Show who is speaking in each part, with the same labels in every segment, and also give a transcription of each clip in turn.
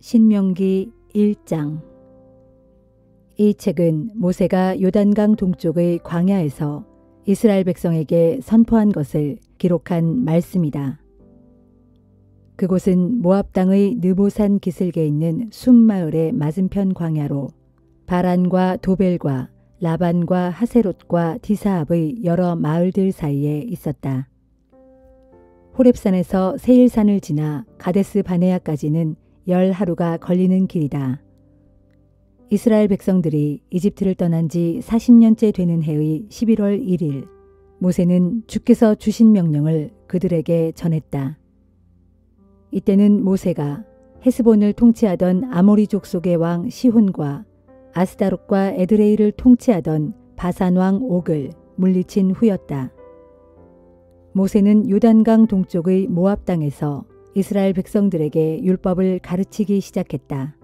Speaker 1: 신명기 1장. 이 책은 모세가 요단강 동쪽의 광야에서 이스라엘 백성에게 선포한 것을 기록한 말씀이다. 그곳은 모압 땅의 느보산 기슭에 있는 숨마을의 맞은편 광야로 바란과 도벨과 라반과 하세롯과 디사합의 여러 마을들 사이에 있었다. 호렙산에서 세일산을 지나 가데스 바네아까지는 10하루가 걸리는 길이다. 이스라엘 백성들이 이집트를 떠난 지 40년째 되는 해의 11월 1일 모세는 주께서 주신 명령을 그들에게 전했다. 이때는 모세가 헤스본을 통치하던 아모리 족속의 왕 시혼과 아스다롯과 에드레이를 통치하던 바산 왕 옥을 물리친 후였다. 모세는 요단강 동쪽의 모압 땅에서 이스라엘 백성들에게 율법을 가르치기 시작했다.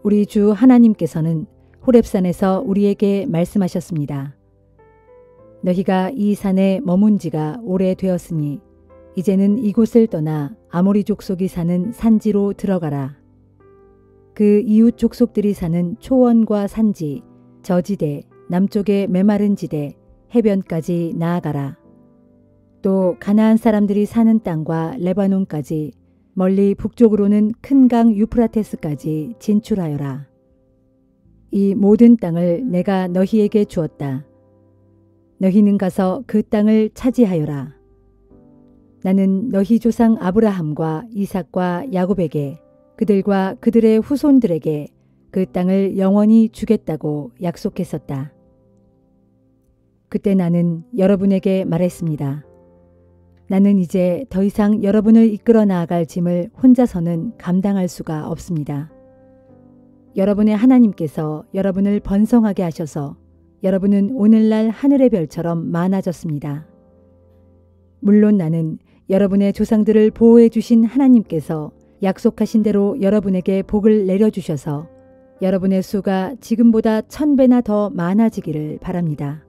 Speaker 1: 우리 주 하나님께서는 호렙산에서 우리에게 말씀하셨습니다. 너희가 이 산에 머문 지가 오래되었으니 이제는 이곳을 떠나 아모리 족속이 사는 산지로 들어가라. 그 이웃 족속들이 사는 초원과 산지, 저지대, 남쪽의 메마른 지대, 해변까지 나아가라. 또 가나안 사람들이 사는 땅과 레바논까지 멀리 북쪽으로는 큰 강 유프라테스까지 진출하여라. 이 모든 땅을 내가 너희에게 주었다. 너희는 가서 그 땅을 차지하여라. 나는 너희 조상 아브라함과 이삭과 야곱에게 그들과 그들의 후손들에게 그 땅을 영원히 주겠다고 약속했었다. 그때 나는 여러분에게 말했습니다. 나는 이제 더 이상 여러분을 이끌어 나아갈 짐을 혼자서는 감당할 수가 없습니다. 여러분의 하나님께서 여러분을 번성하게 하셔서 여러분은 오늘날 하늘의 별처럼 많아졌습니다. 물론 나는 여러분의 조상들을 보호해 주신 하나님께서 약속하신 대로 여러분에게 복을 내려주셔서 여러분의 수가 지금보다 1000배나 더 많아지기를 바랍니다.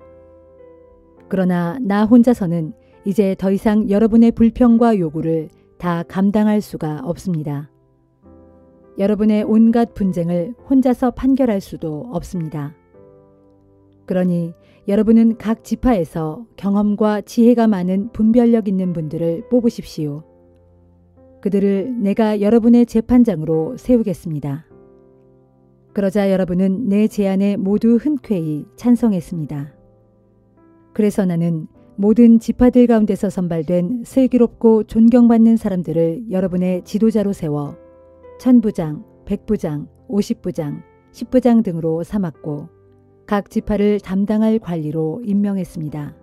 Speaker 1: 그러나 나 혼자서는 이제 더 이상 여러분의 불평과 요구를 다 감당할 수가 없습니다. 여러분의 온갖 분쟁을 혼자서 판결할 수도 없습니다. 그러니 여러분은 각 지파에서 경험과 지혜가 많은 분별력 있는 분들을 뽑으십시오. 그들을 내가 여러분의 재판장으로 세우겠습니다. 그러자 여러분은 내 제안에 모두 흔쾌히 찬성했습니다. 그래서 나는 모든 지파들 가운데서 선발된 슬기롭고 존경받는 사람들을 여러분의 지도자로 세워 1000부장, 100부장, 50부장, 10부장 등으로 삼았고 각 지파를 담당할 관리로 임명했습니다.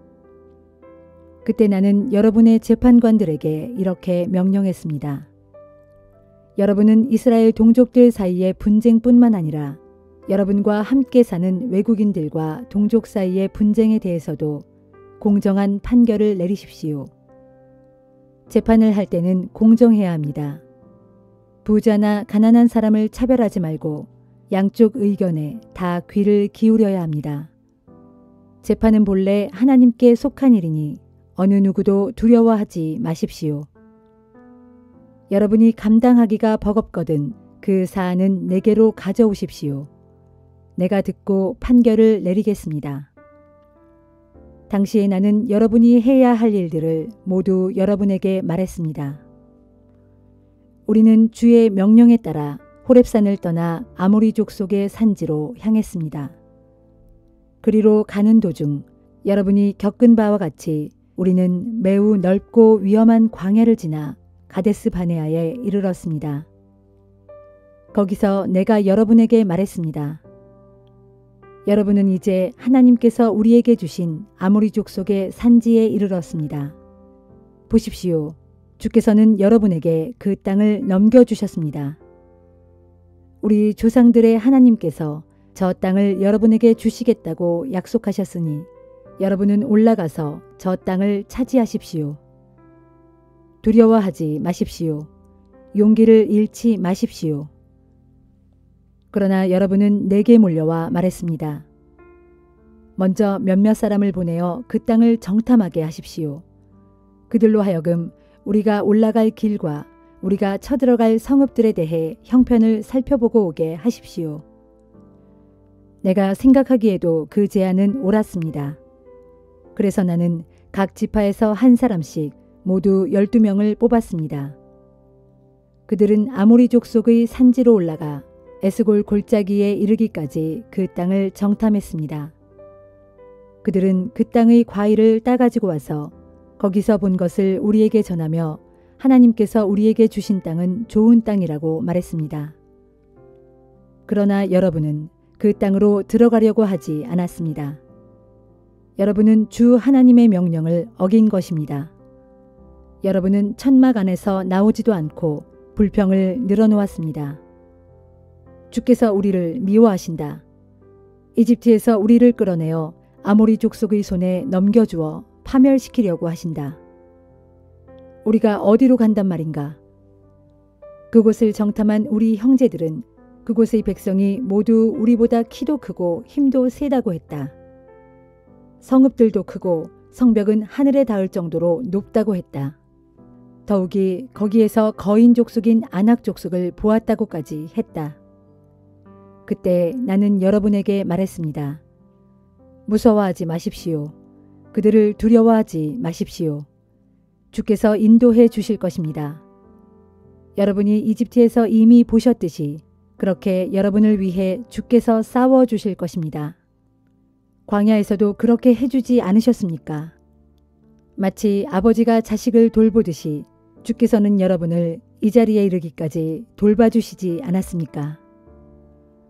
Speaker 1: 그때 나는 여러분의 재판관들에게 이렇게 명령했습니다. 여러분은 이스라엘 동족들 사이의 분쟁뿐만 아니라 여러분과 함께 사는 외국인들과 동족 사이의 분쟁에 대해서도 공정한 판결을 내리십시오. 재판을 할 때는 공정해야 합니다. 부자나 가난한 사람을 차별하지 말고 양쪽 의견에 다 귀를 기울여야 합니다. 재판은 본래 하나님께 속한 일이니 어느 누구도 두려워하지 마십시오. 여러분이 감당하기가 버겁거든 그 사안은 내게로 가져오십시오. 내가 듣고 판결을 내리겠습니다. 당시에 나는 여러분이 해야 할 일들을 모두 여러분에게 말했습니다. 우리는 주의 명령에 따라 호렙산을 떠나 아모리 족속의 산지로 향했습니다. 그리로 가는 도중 여러분이 겪은 바와 같이 우리는 매우 넓고 위험한 광야를 지나 가데스 바네아에 이르렀습니다. 거기서 내가 여러분에게 말했습니다. 여러분은 이제 하나님께서 우리에게 주신 아모리 족속의 산지에 이르렀습니다. 보십시오. 주께서는 여러분에게 그 땅을 넘겨주셨습니다. 우리 조상들의 하나님께서 저 땅을 여러분에게 주시겠다고 약속하셨으니 여러분은 올라가서 저 땅을 차지하십시오. 두려워하지 마십시오. 용기를 잃지 마십시오. 그러나 여러분은 내게 몰려와 말했습니다. 먼저 몇몇 사람을 보내어 그 땅을 정탐하게 하십시오. 그들로 하여금 우리가 올라갈 길과 우리가 쳐들어갈 성읍들에 대해 형편을 살펴보고 오게 하십시오. 내가 생각하기에도 그 제안은 옳았습니다. 그래서 나는 각 지파에서 한 사람씩 모두 12명을 뽑았습니다. 그들은 아모리 족속의 산지로 올라가 에스골 골짜기에 이르기까지 그 땅을 정탐했습니다. 그들은 그 땅의 과일을 따가지고 와서 거기서 본 것을 우리에게 전하며 하나님께서 우리에게 주신 땅은 좋은 땅이라고 말했습니다. 그러나 여러분은 그 땅으로 들어가려고 하지 않았습니다. 여러분은 주 하나님의 명령을 어긴 것입니다. 여러분은 천막 안에서 나오지도 않고 불평을 늘어놓았습니다. 주께서 우리를 미워하신다. 이집트에서 우리를 끌어내어 아모리 족속의 손에 넘겨주어 파멸시키려고 하신다. 우리가 어디로 간단 말인가? 그곳을 정탐한 우리 형제들은 그곳의 백성이 모두 우리보다 키도 크고 힘도 세다고 했다. 성읍들도 크고 성벽은 하늘에 닿을 정도로 높다고 했다. 더욱이 거기에서 거인 족속인 아낙 족속을 보았다고까지 했다. 그때 나는 여러분에게 말했습니다. 무서워하지 마십시오. 그들을 두려워하지 마십시오. 주께서 인도해 주실 것입니다. 여러분이 이집트에서 이미 보셨듯이 그렇게 여러분을 위해 주께서 싸워 주실 것입니다. 광야에서도 그렇게 해주지 않으셨습니까? 마치 아버지가 자식을 돌보듯이 주께서는 여러분을 이 자리에 이르기까지 돌봐주시지 않았습니까?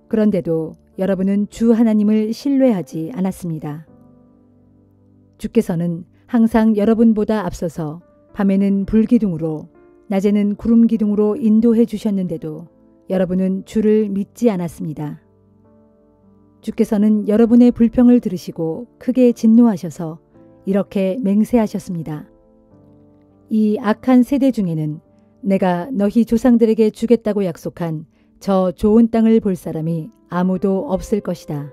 Speaker 1: 그런데도 여러분은 주 하나님을 신뢰하지 않았습니다. 주께서는 항상 여러분보다 앞서서 밤에는 불기둥으로 낮에는 구름기둥으로 인도해 주셨는데도 여러분은 주를 믿지 않았습니다. 주께서는 여러분의 불평을 들으시고 크게 진노하셔서 이렇게 맹세하셨습니다. 이 악한 세대 중에는 내가 너희 조상들에게 주겠다고 약속한 저 좋은 땅을 볼 사람이 아무도 없을 것이다.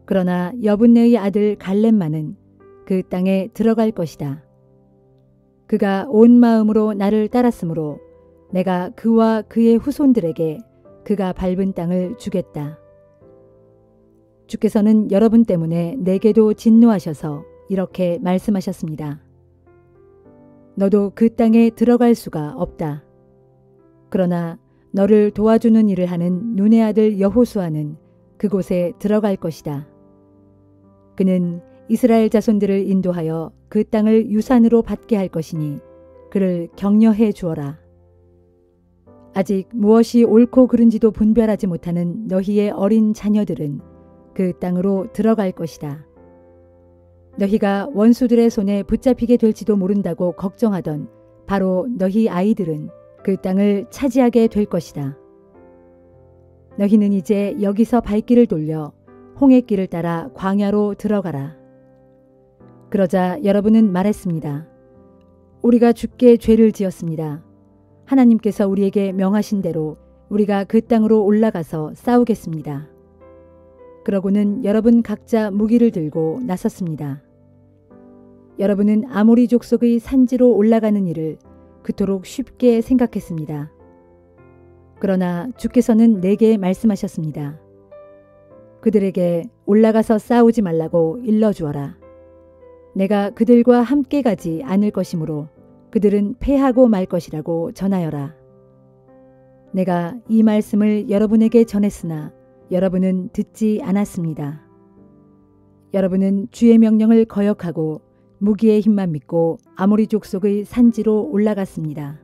Speaker 1: 그러나 여분네의 아들 갈렙만은 그 땅에 들어갈 것이다. 그가 온 마음으로 나를 따랐으므로 내가 그와 그의 후손들에게 그가 밟은 땅을 주겠다. 주께서는 여러분 때문에 내게도 진노하셔서 이렇게 말씀하셨습니다. 너도 그 땅에 들어갈 수가 없다. 그러나 너를 도와주는 일을 하는 눈의 아들 여호수아는 그곳에 들어갈 것이다. 그는 이스라엘 자손들을 인도하여 그 땅을 유산으로 받게 할 것이니 그를 격려해 주어라. 아직 무엇이 옳고 그른지도 분별하지 못하는 너희의 어린 자녀들은 그 땅으로 들어갈 것이다. 너희가 원수들의 손에 붙잡히게 될지도 모른다고 걱정하던 바로 너희 아이들은 그 땅을 차지하게 될 것이다. 너희는 이제 여기서 발길을 돌려 홍해길을 따라 광야로 들어가라. 그러자 여러분은 말했습니다. 우리가 주께 죄를 지었습니다. 하나님께서 우리에게 명하신 대로 우리가 그 땅으로 올라가서 싸우겠습니다. 그러고는 여러분 각자 무기를 들고 나섰습니다. 여러분은 아모리 족속의 산지로 올라가는 일을 그토록 쉽게 생각했습니다. 그러나 주께서는 내게 말씀하셨습니다. 그들에게 올라가서 싸우지 말라고 일러주어라. 내가 그들과 함께 가지 않을 것이므로 그들은 패하고 말 것이라고 전하여라. 내가 이 말씀을 여러분에게 전했으나 여러분은 듣지 않았습니다. 여러분은 주의 명령을 거역하고 무기의 힘만 믿고 아모리 족속의 산지로 올라갔습니다.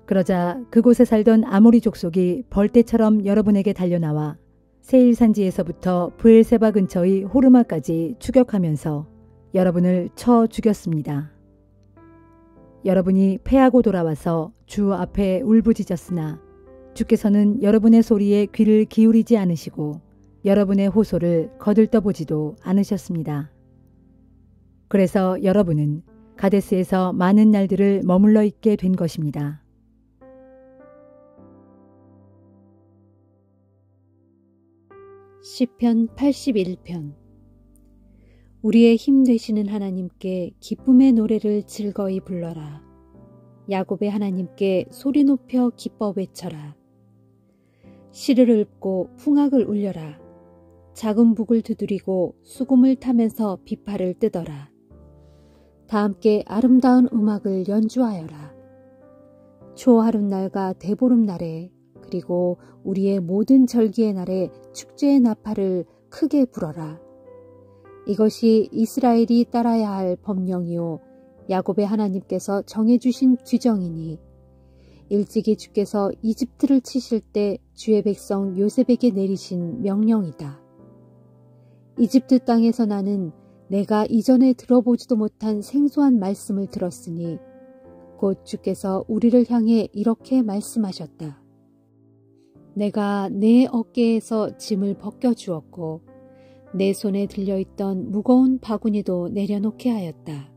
Speaker 1: 그러자 그곳에 살던 아모리 족속이 벌떼처럼 여러분에게 달려나와 세일 산지에서부터 브엘세바 근처의 호르마까지 추격하면서 여러분을 쳐 죽였습니다. 여러분이 패하고 돌아와서 주 앞에 울부짖었으나 주께서는 여러분의 소리에 귀를 기울이지 않으시고 여러분의 호소를 거들떠보지도 않으셨습니다. 그래서 여러분은 가데스에서 많은 날들을 머물러 있게 된 것입니다.
Speaker 2: 시편 81편. 우리의 힘 되시는 하나님께 기쁨의 노래를 즐거이 불러라. 야곱의 하나님께 소리 높여 기뻐 외쳐라. 시를 읊고 풍악을 울려라. 작은 북을 두드리고 수금을 타면서 비파를 뜯어라. 다 함께 아름다운 음악을 연주하여라. 초하룻날과 대보름날에 그리고 우리의 모든 절기의 날에 축제의 나팔을 크게 불어라. 이것이 이스라엘이 따라야 할 법령이요 야곱의 하나님께서 정해주신 규정이니 일찍이 주께서 이집트를 치실 때 주의 백성 요셉에게 내리신 명령이다. 이집트 땅에서 나는 내가 이전에 들어보지도 못한 생소한 말씀을 들었으니 곧 주께서 우리를 향해 이렇게 말씀하셨다. 내가 내 어깨에서 짐을 벗겨주었고 내 손에 들려있던 무거운 바구니도 내려놓게 하였다.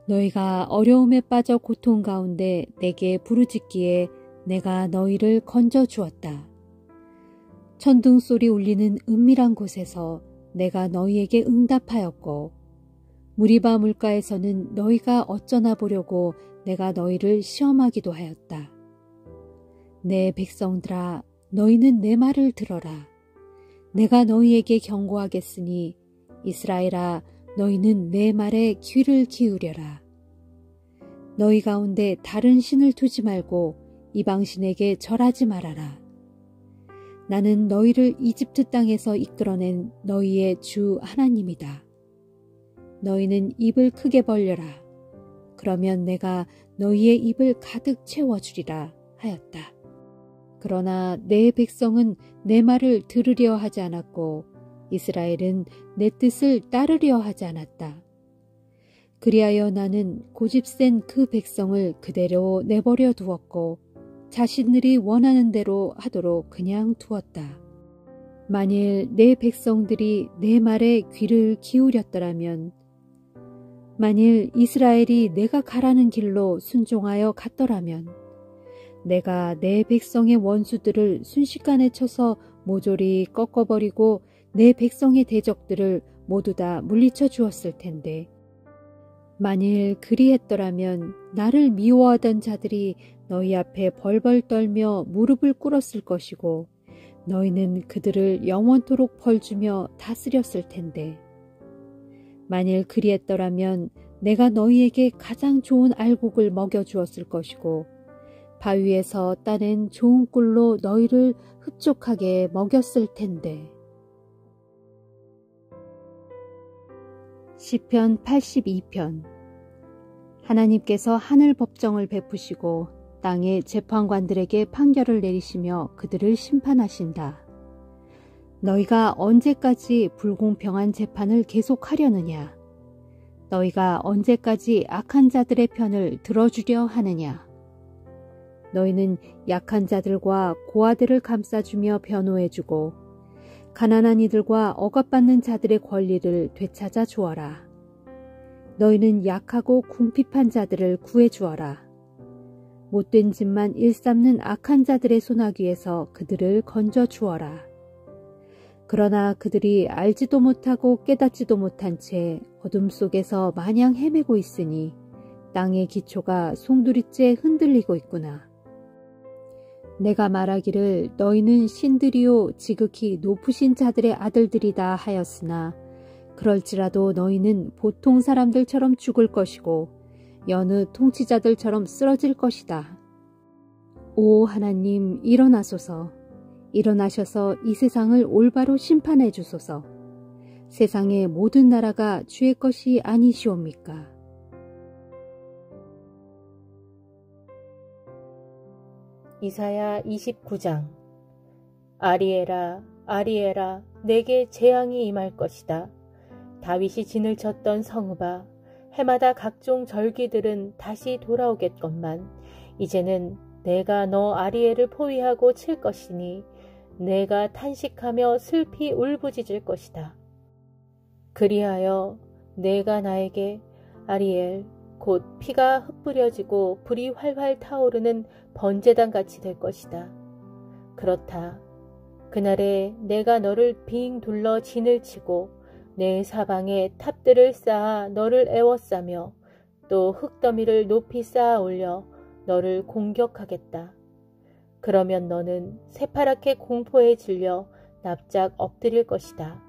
Speaker 2: 너희가 어려움에 빠져 고통 가운데 내게 부르짖기에 내가 너희를 건져주었다. 천둥 소리 울리는 은밀한 곳에서 내가 너희에게 응답하였고 무리바 물가에서는 너희가 어쩌나 보려고 내가 너희를 시험하기도 하였다. 내 백성들아, 너희는 내 말을 들어라. 내가 너희에게 경고하겠으니 이스라엘아, 너희는 내 말에 귀를 기울여라. 너희 가운데 다른 신을 두지 말고 이방신에게 절하지 말아라. 나는 너희를 이집트 땅에서 이끌어낸 너희의 주 하나님이다. 너희는 입을 크게 벌려라. 그러면 내가 너희의 입을 가득 채워주리라 하였다. 그러나 내 백성은 내 말을 들으려 하지 않았고 이스라엘은 내 뜻을 따르려 하지 않았다. 그리하여 나는 고집센 그 백성을 그대로 내버려 두었고 자신들이 원하는 대로 하도록 그냥 두었다. 만일 내 백성들이 내 말에 귀를 기울였더라면, 만일 이스라엘이 내가 가라는 길로 순종하여 갔더라면 내가 내 백성의 원수들을 순식간에 쳐서 모조리 꺾어버리고 내 백성의 대적들을 모두 다 물리쳐 주었을 텐데, 만일 그리했더라면 나를 미워하던 자들이 너희 앞에 벌벌 떨며 무릎을 꿇었을 것이고 너희는 그들을 영원토록 벌주며 다스렸을 텐데, 만일 그리했더라면 내가 너희에게 가장 좋은 알곡을 먹여주었을 것이고 바위에서 따낸 좋은 꿀로 너희를 흡족하게 먹였을 텐데. 시편 82편. 하나님께서 하늘 법정을 베푸시고 땅의 재판관들에게 판결을 내리시며 그들을 심판하신다. 너희가 언제까지 불공평한 재판을 계속하려느냐? 너희가 언제까지 악한 자들의 편을 들어주려 하느냐? 너희는 약한 자들과 고아들을 감싸주며 변호해주고 가난한 이들과 억압받는 자들의 권리를 되찾아 주어라. 너희는 약하고 궁핍한 자들을 구해주어라. 못된 짓만 일삼는 악한 자들의 소나귀에서 그들을 건져주어라. 그러나 그들이 알지도 못하고 깨닫지도 못한 채 어둠 속에서 마냥 헤매고 있으니 땅의 기초가 송두리째 흔들리고 있구나. 내가 말하기를 너희는 신들이요 지극히 높으신 자들의 아들들이다 하였으나 그럴지라도 너희는 보통 사람들처럼 죽을 것이고 여느 통치자들처럼 쓰러질 것이다. 오 하나님, 일어나소서. 일어나셔서 이 세상을 올바로 심판해 주소서. 세상의 모든 나라가 주의 것이 아니시옵니까?
Speaker 3: 이사야 29장. 아리에라, 아리에라, 내게 재앙이 임할 것이다. 다윗이 진을 쳤던 성읍아, 해마다 각종 절기들은 다시 돌아오겠건만 이제는 내가 너 아리엘을 포위하고 칠 것이니 내가 탄식하며 슬피 울부짖을 것이다. 그리하여 내가 나에게 아리엘, 곧 피가 흩뿌려지고 불이 활활 타오르는 번제단같이 될 것이다. 그렇다. 그날에 내가 너를 빙 둘러 진을 치고 내 사방에 탑들을 쌓아 너를 애워싸며 또 흙더미를 높이 쌓아 올려 너를 공격하겠다. 그러면 너는 새파랗게 공포에 질려 납작 엎드릴 것이다.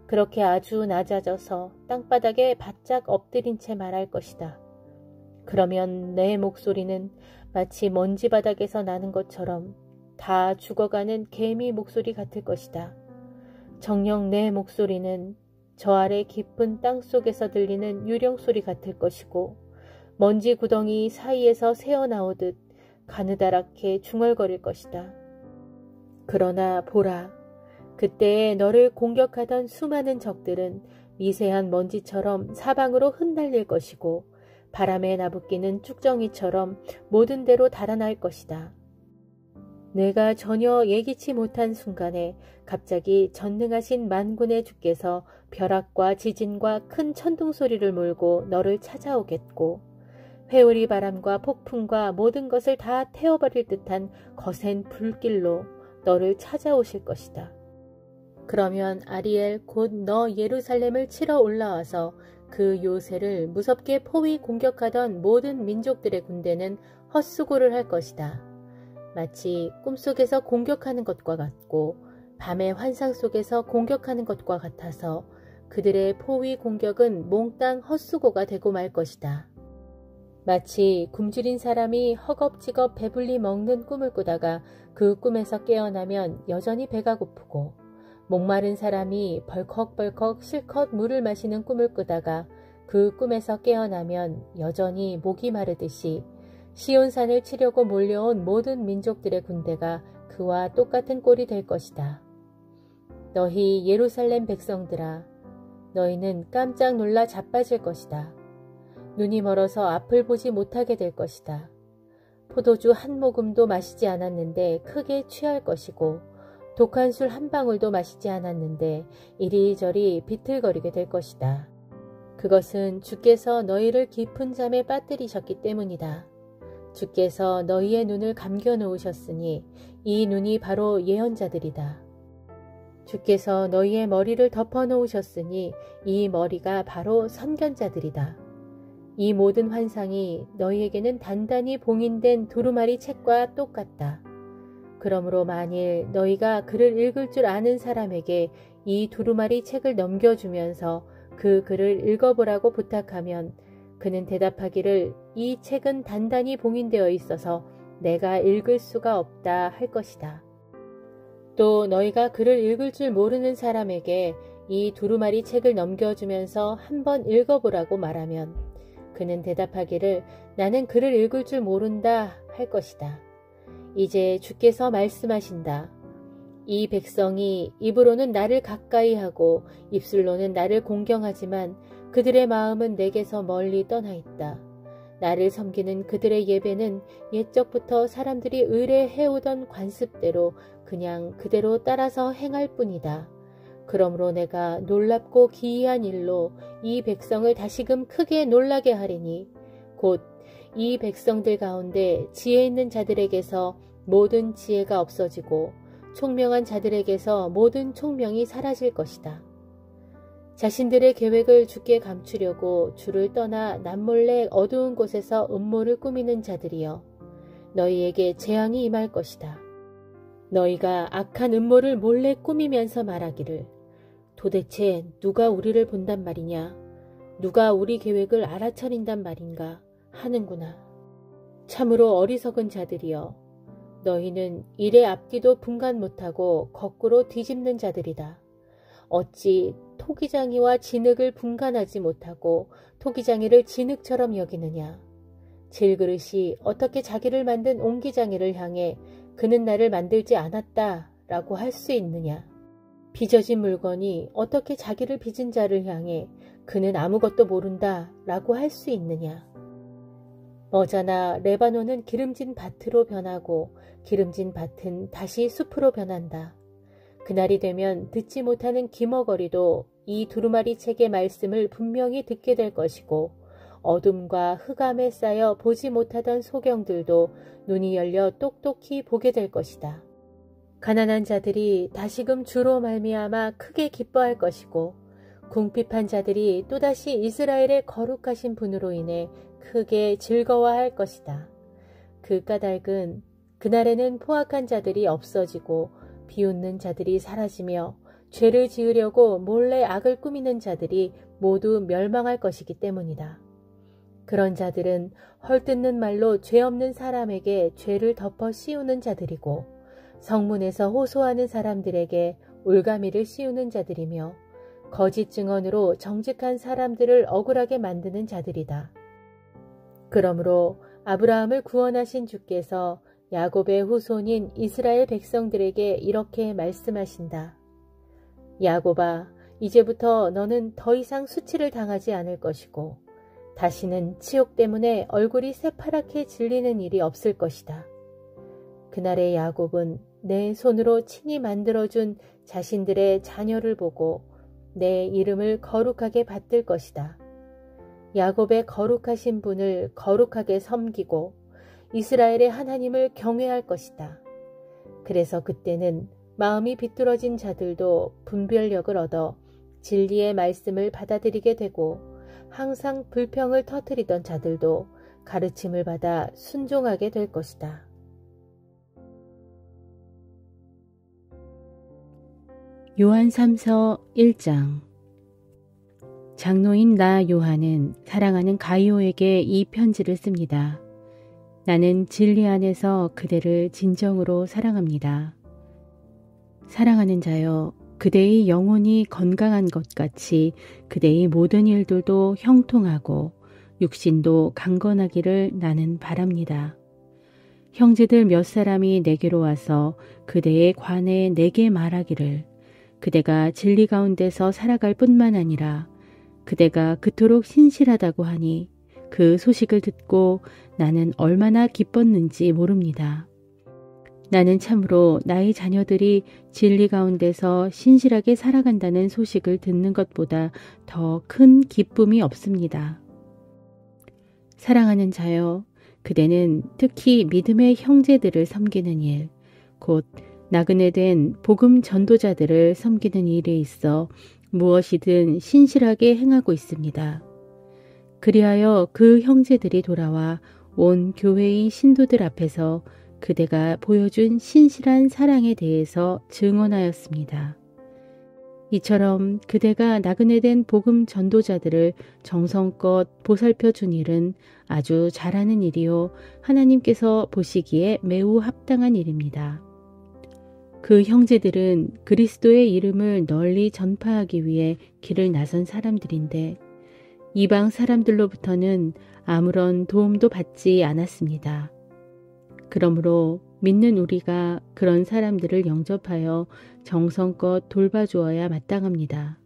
Speaker 3: 그렇게 아주 낮아져서 땅바닥에 바짝 엎드린 채 말할 것이다. 그러면 내 목소리는 마치 먼지바닥에서 나는 것처럼 다 죽어가는 개미 목소리 같을 것이다. 정녕 내 목소리는 저 아래 깊은 땅속에서 들리는 유령소리 같을 것이고 먼지 구덩이 사이에서 새어나오듯 가느다랗게 중얼거릴 것이다. 그러나 보라, 그때에 너를 공격하던 수많은 적들은 미세한 먼지처럼 사방으로 흩날릴 것이고 바람에 나부끼는 쭉정이처럼 모든 데로 달아날 것이다. 내가 전혀 예기치 못한 순간에 갑자기 전능하신 만군의 주께서 벼락과 지진과 큰 천둥 소리를 몰고 너를 찾아오겠고 회오리 바람과 폭풍과 모든 것을 다 태워버릴 듯한 거센 불길로 너를 찾아오실 것이다. 그러면 아리엘 곧 너 예루살렘을 치러 올라와서 그 요새를 무섭게 포위 공격하던 모든 민족들의 군대는 헛수고를 할 것이다. 마치 꿈속에서 공격하는 것과 같고 밤의 환상 속에서 공격하는 것과 같아서 그들의 포위 공격은 몽땅 헛수고가 되고 말 것이다. 마치 굶주린 사람이 허겁지겁 배불리 먹는 꿈을 꾸다가 그 꿈에서 깨어나면 여전히 배가 고프고 목마른 사람이 벌컥벌컥 실컷 물을 마시는 꿈을 꾸다가 그 꿈에서 깨어나면 여전히 목이 마르듯이 시온산을 치려고 몰려온 모든 민족들의 군대가 그와 똑같은 꼴이 될 것이다. 너희 예루살렘 백성들아, 너희는 깜짝 놀라 자빠질 것이다. 눈이 멀어서 앞을 보지 못하게 될 것이다. 포도주 한 모금도 마시지 않았는데 크게 취할 것이고 독한 술 한 방울도 마시지 않았는데 이리저리 비틀거리게 될 것이다. 그것은 주께서 너희를 깊은 잠에 빠뜨리셨기 때문이다. 주께서 너희의 눈을 감겨 놓으셨으니 이 눈이 바로 예언자들이다. 주께서 너희의 머리를 덮어 놓으셨으니 이 머리가 바로 선견자들이다. 이 모든 환상이 너희에게는 단단히 봉인된 두루마리 책과 똑같다. 그러므로 만일 너희가 글을 읽을 줄 아는 사람에게 이 두루마리 책을 넘겨주면서 그 글을 읽어보라고 부탁하면 그는 대답하기를 이 책은 단단히 봉인되어 있어서 내가 읽을 수가 없다 할 것이다. 또 너희가 글을 읽을 줄 모르는 사람에게 이 두루마리 책을 넘겨주면서 한번 읽어보라고 말하면 그는 대답하기를 나는 글을 읽을 줄 모른다 할 것이다. 이제 주께서 말씀하신다. 이 백성이 입으로는 나를 가까이 하고 입술로는 나를 공경하지만 그들의 마음은 내게서 멀리 떠나 있다. 나를 섬기는 그들의 예배는 옛적부터 사람들이 의뢰해오던 관습대로 그냥 그대로 따라서 행할 뿐이다. 그러므로 내가 놀랍고 기이한 일로 이 백성을 다시금 크게 놀라게 하리니 곧 이 백성들 가운데 지혜 있는 자들에게서 모든 지혜가 없어지고 총명한 자들에게서 모든 총명이 사라질 것이다. 자신들의 계획을 주께 감추려고 주를 떠나 남몰래 어두운 곳에서 음모를 꾸미는 자들이여 너희에게 재앙이 임할 것이다. 너희가 악한 음모를 몰래 꾸미면서 말하기를 도대체 누가 우리를 본단 말이냐? 누가 우리 계획을 알아차린단 말인가? 하는구나. 참으로 어리석은 자들이여 너희는 일의 앞뒤도 분간 못하고 거꾸로 뒤집는 자들이다. 어찌 토기장이와 진흙을 분간하지 못하고 토기장이를 진흙처럼 여기느냐. 질그릇이 어떻게 자기를 만든 옹기장이를 향해 그는 나를 만들지 않았다 라고 할 수 있느냐. 빚어진 물건이 어떻게 자기를 빚은 자를 향해 그는 아무것도 모른다 라고 할 수 있느냐. 머자나 레바논은 기름진 밭으로 변하고 기름진 밭은 다시 숲으로 변한다. 그날이 되면 듣지 못하는 기머거리도 이 두루마리 책의 말씀을 분명히 듣게 될 것이고 어둠과 흑암에 쌓여 보지 못하던 소경들도 눈이 열려 똑똑히 보게 될 것이다. 가난한 자들이 다시금 주로 말미암아 크게 기뻐할 것이고 궁핍한 자들이 또다시 이스라엘의 거룩하신 분으로 인해 크게 즐거워할 것이다. 그 까닭은 그날에는 포악한 자들이 없어지고 비웃는 자들이 사라지며 죄를 지으려고 몰래 악을 꾸미는 자들이 모두 멸망할 것이기 때문이다. 그런 자들은 헐뜯는 말로 죄 없는 사람에게 죄를 덮어 씌우는 자들이고 성문에서 호소하는 사람들에게 올가미를 씌우는 자들이며 거짓 증언으로 정직한 사람들을 억울하게 만드는 자들이다. 그러므로 아브라함을 구원하신 주께서 야곱의 후손인 이스라엘 백성들에게 이렇게 말씀하신다. 야곱아, 이제부터 너는 더 이상 수치를 당하지 않을 것이고 다시는 치욕 때문에 얼굴이 새파랗게 질리는 일이 없을 것이다. 그날의 야곱은 내 손으로 친히 만들어준 자신들의 자녀를 보고 내 이름을 거룩하게 받들 것이다. 야곱의 거룩하신 분을 거룩하게 섬기고 이스라엘의 하나님을 경외할 것이다. 그래서 그때는 마음이 비뚤어진 자들도 분별력을 얻어 진리의 말씀을 받아들이게 되고 항상 불평을 터뜨리던 자들도 가르침을 받아 순종하게 될 것이다.
Speaker 4: 요한 3서 1장. 장로인 나 요한은 사랑하는 가이오에게 이 편지를 씁니다. 나는 진리 안에서 그대를 진정으로 사랑합니다. 사랑하는 자여, 그대의 영혼이 건강한 것 같이 그대의 모든 일들도 형통하고 육신도 강건하기를 나는 바랍니다. 형제들 몇 사람이 내게로 와서 그대에 관해 내게 말하기를 그대가 진리 가운데서 살아갈 뿐만 아니라 그대가 그토록 신실하다고 하니 그 소식을 듣고 나는 얼마나 기뻤는지 모릅니다. 나는 참으로 나의 자녀들이 진리 가운데서 신실하게 살아간다는 소식을 듣는 것보다 더 큰 기쁨이 없습니다. 사랑하는 자여, 그대는 특히 믿음의 형제들을 섬기는 일, 곧 나그네 된 복음 전도자들을 섬기는 일에 있어 무엇이든 신실하게 행하고 있습니다. 그리하여 그 형제들이 돌아와 온 교회의 신도들 앞에서 그대가 보여준 신실한 사랑에 대해서 증언하였습니다. 이처럼 그대가 나그네 된 복음 전도자들을 정성껏 보살펴 준 일은 아주 잘하는 일이요 하나님께서 보시기에 매우 합당한 일입니다. 그 형제들은 그리스도의 이름을 널리 전파하기 위해 길을 나선 사람들인데 이방 사람들로부터는 아무런 도움도 받지 않았습니다. 그러므로 믿는 우리가 그런 사람들을 영접하여 정성껏 돌봐주어야 마땅합니다.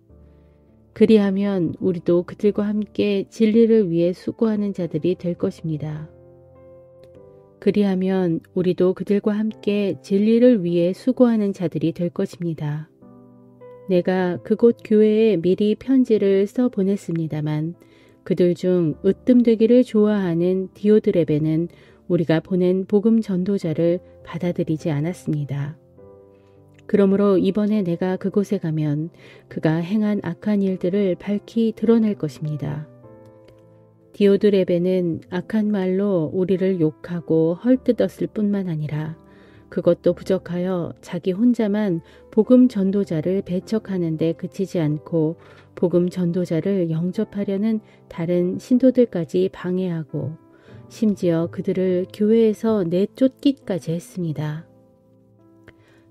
Speaker 4: 그리하면 우리도 그들과 함께 진리를 위해 수고하는 자들이 될 것입니다. 그리하면 우리도 그들과 함께 진리를 위해 수고하는 자들이 될 것입니다. 내가 그곳 교회에 미리 편지를 써 보냈습니다만 그들 중 으뜸되기를 좋아하는 디오드레베는 우리가 보낸 복음 전도자를 받아들이지 않았습니다. 그러므로 이번에 내가 그곳에 가면 그가 행한 악한 일들을 밝히 드러낼 것입니다. 디오드레베는 악한 말로 우리를 욕하고 헐뜯었을 뿐만 아니라 그것도 부족하여 자기 혼자만 복음 전도자를 배척하는 데 그치지 않고 복음 전도자를 영접하려는 다른 신도들까지 방해하고 심지어 그들을 교회에서 내쫓기까지 했습니다.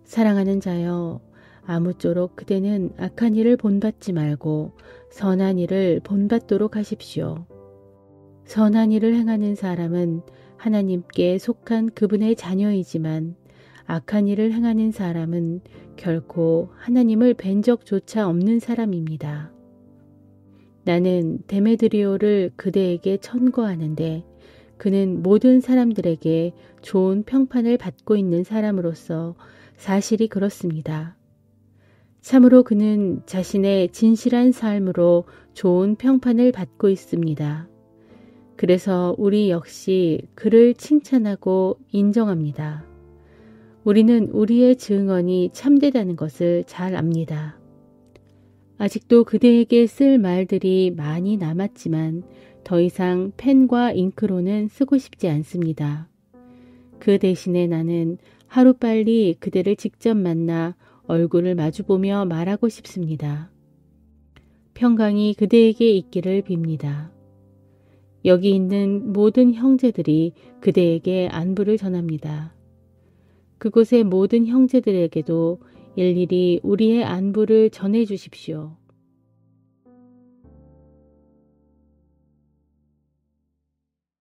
Speaker 4: 사랑하는 자여, 아무쪼록 그대는 악한 일을 본받지 말고 선한 일을 본받도록 하십시오. 선한 일을 행하는 사람은 하나님께 속한 그분의 자녀이지만 악한 일을 행하는 사람은 결코 하나님을 뵌 적조차 없는 사람입니다. 나는 데메드리오를 그대에게 천거하는데 그는 모든 사람들에게 좋은 평판을 받고 있는 사람으로서 사실이 그렇습니다. 참으로 그는 자신의 진실한 삶으로 좋은 평판을 받고 있습니다. 그래서 우리 역시 그를 칭찬하고 인정합니다. 우리는 우리의 증언이 참되다는 것을 잘 압니다. 아직도 그대에게 쓸 말들이 많이 남았지만 더 이상 펜과 잉크로는 쓰고 싶지 않습니다. 그 대신에 나는 하루빨리 그대를 직접 만나 얼굴을 마주보며 말하고 싶습니다. 평강이 그대에게 있기를 빕니다. 여기 있는 모든 형제들이 그대에게 안부를 전합니다. 그곳의 모든 형제들에게도 일일이 우리의 안부를 전해 주십시오.